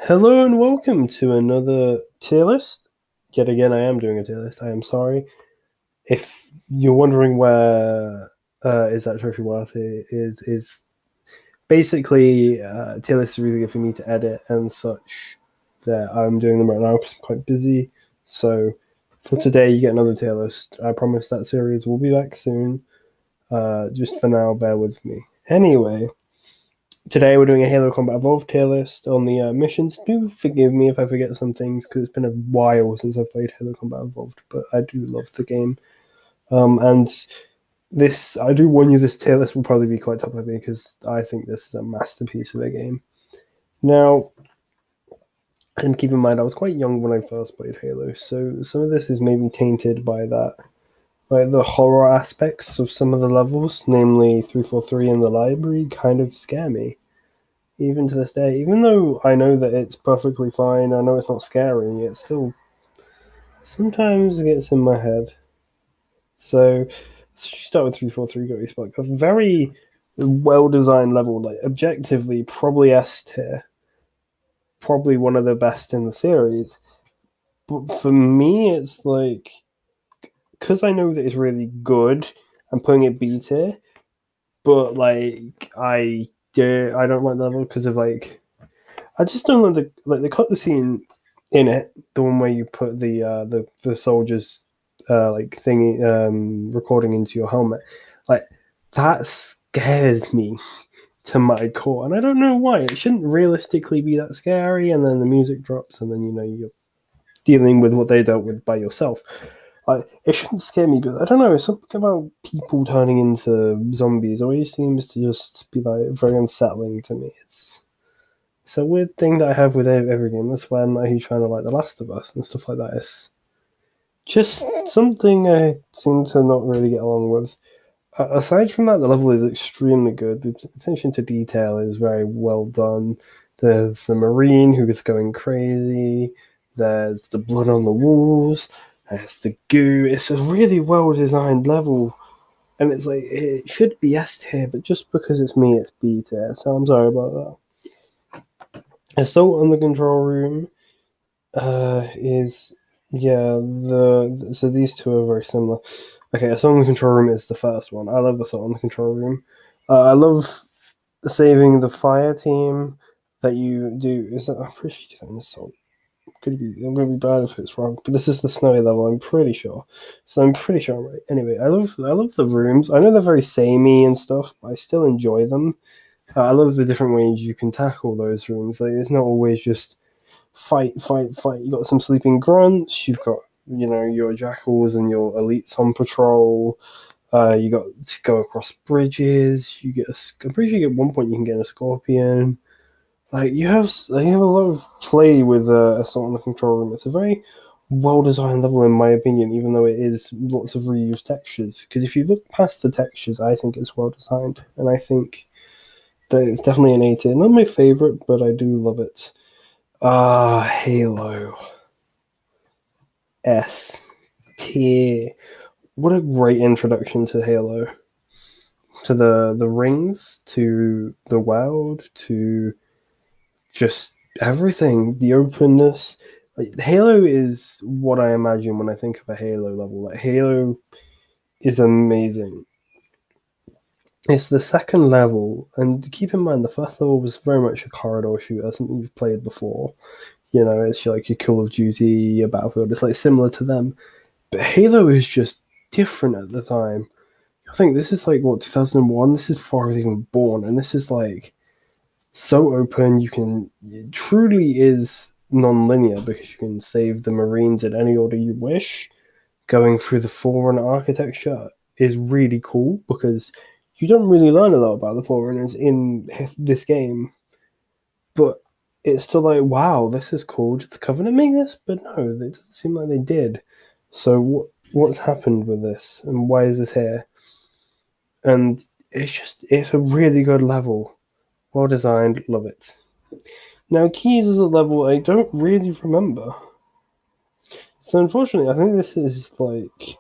Hello and welcome to another tier list. Yet again, I am doing a tier list. I am sorry. If you're wondering where is that trophy worth, it is basically tier lists are really good for me to edit and such. That I'm doing them right now because I'm quite busy. So for today, you get another tier list. I promise that series will be back soon. Just for now, bear with me. Anyway, today we're doing a Halo Combat Evolved tier list on the missions. Do forgive me if I forget some things because it's been a while since I've played Halo Combat Evolved, but I do love the game. And this, I do warn you, this tier list will probably be quite top heavy because I think this is a masterpiece of a game. Now, and keep in mind, I was quite young when I first played Halo, so some of this is maybe tainted by that. Like the horror aspects of some of the levels, namely 343 and the library, kind of scare me even to this day. Even though I know that it's perfectly fine, I know it's not scary, it still sometimes gets in my head. So let's start with 343 Got Spark. A very well designed level, like objectively, probably S tier, probably one of the best in the series. But for me, it's like, because I know that it's really good, I'm putting it B tier, but like, I don't like the level because of like I just don't like the cut the scene in it, the one where you put the soldiers like thingy recording into your helmet, like that scares me to my core, and I don't know why. It shouldn't realistically be that scary, and then the music drops, and then you're dealing with what they dealt with by yourself. Like it shouldn't scare me, but I don't know. Something about people turning into zombies always seems to just be like very unsettling to me. It's a weird thing that I have with every game. That's why I'm not a huge fan of like The Last of Us and stuff like that. It's just something I seem to not really get along with. Aside from that, the level is extremely good. The attention to detail is very well done. There's a marine who is going crazy. There's the blood on the walls. There's the goo. It's a really well designed level. And it's like, it should be S tier, but just because it's me, it's B tier. So I'm sorry about that. Assault on the control room is so these two are very similar. Okay, Assault on the control room is the first one. I love Assault on the control room. I love saving the fire team that you do. Is that I'm pretty sure in Assault. Could be I'm gonna be bad if it's wrong, but this is the snowy level. I'm pretty sure, so I'm pretty sure I'm right. Anyway, I love the rooms. I know they're very samey and stuff, but I still enjoy them. I love the different ways you can tackle those rooms. Like it's not always just fight, fight, fight. You got some sleeping grunts. You've got your jackals and your elites on patrol. You got to go across bridges. I'm pretty sure at one point you can get a scorpion. Like you have a lot of play with Assault on the control room. It's a very well designed level in my opinion, even though it is lots of reused textures. Because if you look past the textures, I think it's well designed, and I think that it's definitely an A tier. Not my favorite, but I do love it. Halo S tier. What a great introduction to Halo. To the rings, to the world, to just everything. The openness. Like, Halo is what I imagine when I think of a Halo level. Like Halo is amazing. It's the second level, and keep in mind the first level was very much a corridor shooter, something you've played before. It's like your Call of Duty, your Battlefield. It's like similar to them, but Halo is just different at the time. I think this is like what 2001. This is before I was even born, and this is like so open. It truly is non-linear because you can save the Marines in any order you wish. Going through the Forerunner architecture is really cool because you don't really learn a lot about the Forerunners in this game, but it's still like, wow, this is cool. Did the Covenant make this? But no, it doesn't seem like they did. So what's happened with this, and why is this here? And it's a really good level, well designed, love it. Now Keys is a level I don't really remember, so unfortunately, I think this is like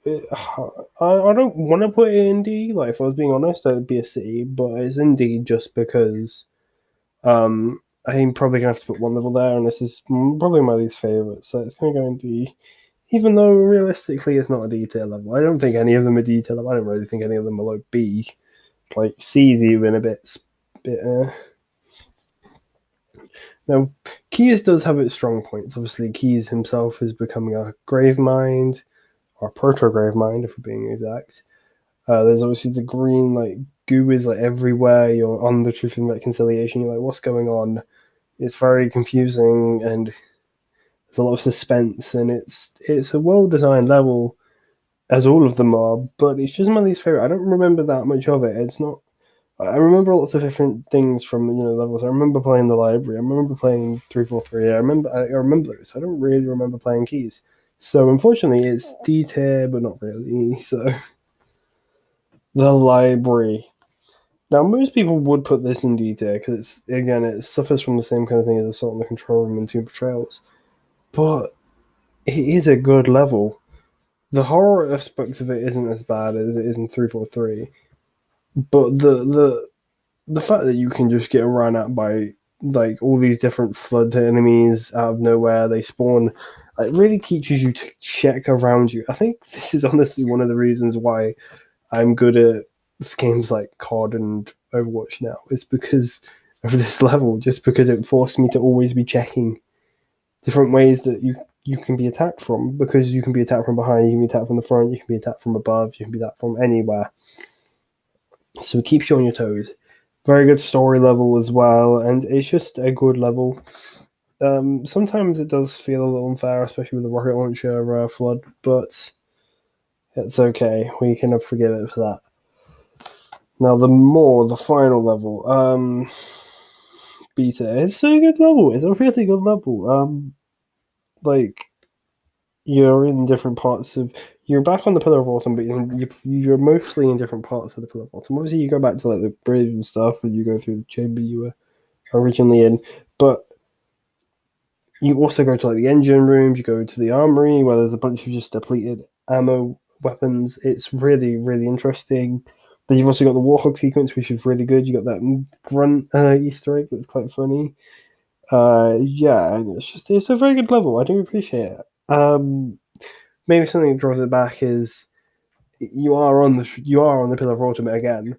I don't want to put it in D. Like if I was being honest, it'd be a C, but it's in D just because I'm probably gonna have to put one level there, and this is probably my least favorite. So it's gonna go into the, even though realistically it's not a detail level. I don't think any of them are detail level. I don't really think any of them are like B. Like C's even a bit. Now, Keys does have its strong points. Obviously, Keys himself is becoming a grave mind, or proto grave mind, if we're being exact. There's obviously the green like goo is like everywhere. You're on the Truth and Reconciliation. You're like, what's going on? It's very confusing, and there's a lot of suspense, and it's a well designed level, as all of them are. But it's just my least favorite. I don't remember that much of it. It's not. I remember lots of different things from levels. I remember playing the library. I remember playing 343. I remember those. I don't really remember playing Keys. So unfortunately, it's D tier, but not really. So the library. Now most people would put this in D tier because it suffers from the same kind of thing as Assault on the Control Room and Tomb Betrayals, but it is a good level. The horror aspect of it isn't as bad as it is in 343, but the fact that you can just get run at by like all these different flood enemies out of nowhere, they spawn, it really teaches you to check around you. I think this is honestly one of the reasons why I'm good at games like COD and Overwatch now, is because of this level, just because it forced me to always be checking different ways that you can be attacked from, because you can be attacked from behind, you can be attacked from the front, you can be attacked from above, you can be attacked from anywhere. So keep you on your toes. Very good story level as well, and it's just a good level. Sometimes it does feel a little unfair, especially with the rocket launcher flood, but it's okay. We can forgive it for that. Now, the final level, Beta, it's a good level. It's a really good level. Like, you're in different parts of, you're back on the Pillar of Autumn, but you're mostly in different parts of the Pillar of Autumn. Obviously, you go back to like the bridge and stuff, and you go through the chamber you were originally in, but you also go to like the engine rooms, you go to the armory where there's a bunch of just depleted ammo weapons. It's really, really interesting. Then you've also got the Warhawk sequence, which is really good. You got that grunt Easter egg that's quite funny. Yeah, and it's a very good level. I do appreciate it. Maybe something that draws it back is you are on the Pillar of Autumn again,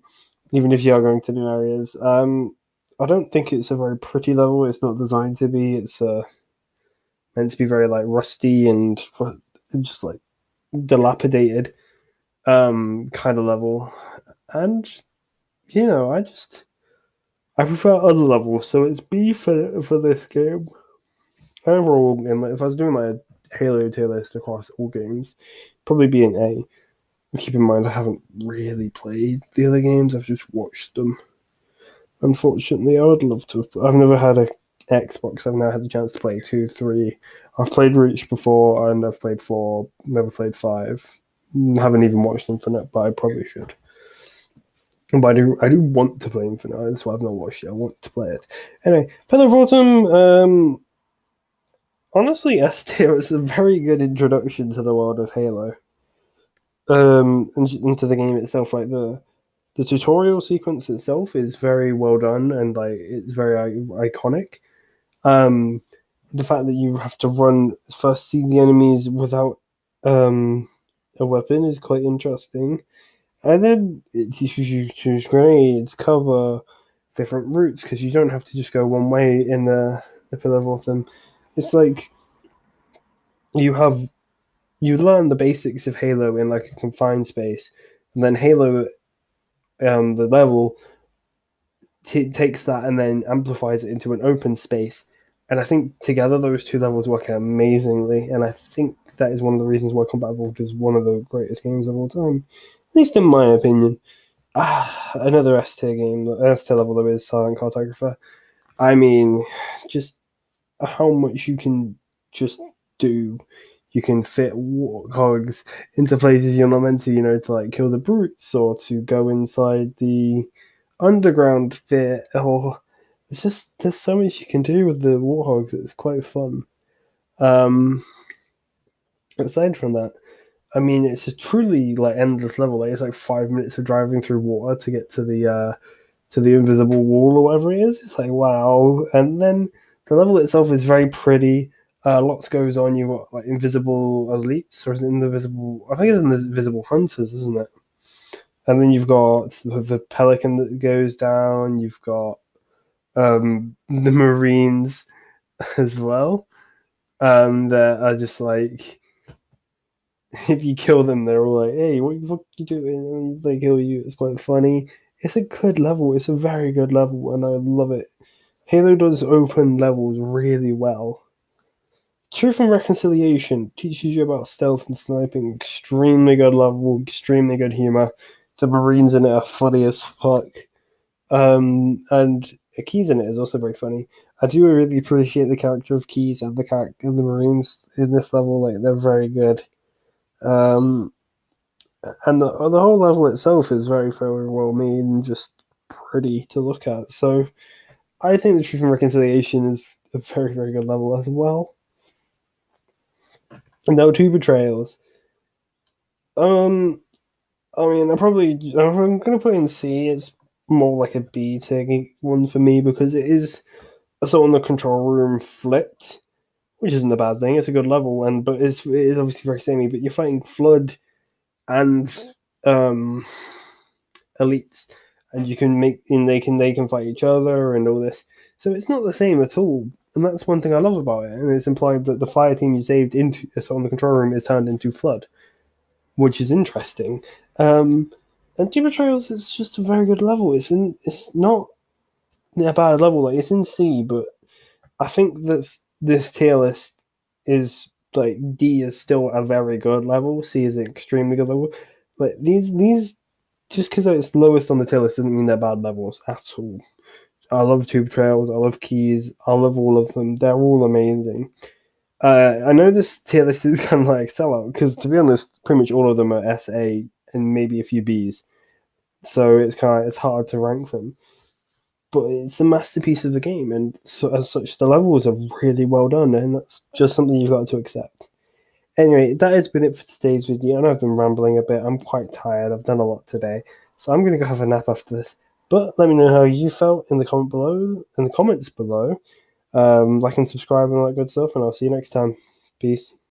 even if you are going to new areas. I don't think it's a very pretty level. It's not designed to be. It's meant to be very like rusty and just like dilapidated kind of level. And I prefer other levels, so it's B for this game. Overall, if I was doing my Halo tier list across all games, probably be an A. Keep in mind, I haven't really played the other games. I've just watched them. Unfortunately, I would love to. I've never had a Xbox. I've never had the chance to play 2, 3. I've played Reach before, and I've played 4. Never played 5. Haven't even watched Infinite, but I probably should. But I do want to play Infinite. That's why I've not watched it. I want to play it. Anyway, Pillar of Autumn. Honestly, S tier is a very good introduction to the world of Halo. Into the game itself, like the tutorial sequence itself is very well done, and like it's very iconic. Um, the fact that you have to run first, see the enemies without a weapon is quite interesting, and then it teaches you to choose grenades, cover, different routes, because you don't have to just go one way in the Pillar of Autumn. It's like you learn the basics of Halo in like a confined space, and then Halo, the level takes that and then amplifies it into an open space. And I think together those two levels work amazingly. And I think that is one of the reasons why Combat Evolved is one of the greatest games of all time, at least in my opinion. Another S tier game, S tier level though, is Silent Cartographer. I mean, just how much you can just do. You can fit warthogs into places you're not meant to like kill the brutes or to go inside the underground bit, or there's so much you can do with the warthogs. It's quite fun. Um, Aside from that, I mean, it's a truly like endless level. Like it's like 5 minutes of driving through water to get to to the invisible wall or whatever it is. It's like, wow. And then the level itself is very pretty. Lots goes on. You've got like invisible elites, or is it invisible? I think it's in the invisible hunters, isn't it? And then you've got the pelican that goes down. You've got the marines as well. That are just like, if you kill them, they're all like, "Hey, what the fuck you doing?" And they kill you. It's quite funny. It's a good level. It's a very good level, and I love it. Halo does open levels really well. Truth and Reconciliation teaches you about stealth and sniping. Extremely good level, extremely good humor. The Marines in it are funny as fuck. And Keys in it is also very funny. I do really appreciate the character of Keys and the Marines in this level. Like, they're very good. And the whole level itself is very, very well made and just pretty to look at. So I think the Truth and Reconciliation is a very, very good level as well. And now Two Betrayals. I mean, I'm gonna put in C. It's more like a B tier one for me because it is sort of the control room flipped, which isn't a bad thing. It's a good level, but it is obviously very samey. But you're fighting Flood and um, elites, and they can fight each other and all this. So it's not the same at all, and that's one thing I love about it. And it's implied that the fire team you saved into on the control room is turned into Flood, which is interesting. And Two Betrayals is just a very good level. It's not a bad level. Like, it's in C, but I think this tier list is like, D is still a very good level. C is an extremely good level. But these just because it's lowest on the tier list doesn't mean they're bad levels at all. I love Two Betrayals. I love Keys. I love all of them. They're all amazing. I know this tier list is kind of like sellout because, to be honest, pretty much all of them are SA and maybe a few Bs. So it's hard to rank them. But it's a masterpiece of the game, and so, as such, the levels are really well done, and that's just something you've got to accept. Anyway, that has been it for today's video. I know I've been rambling a bit. I'm quite tired. I've done a lot today, so I'm going to go have a nap after this. But let me know how you felt in the comments below. Like and subscribe and all that good stuff, and I'll see you next time. Peace.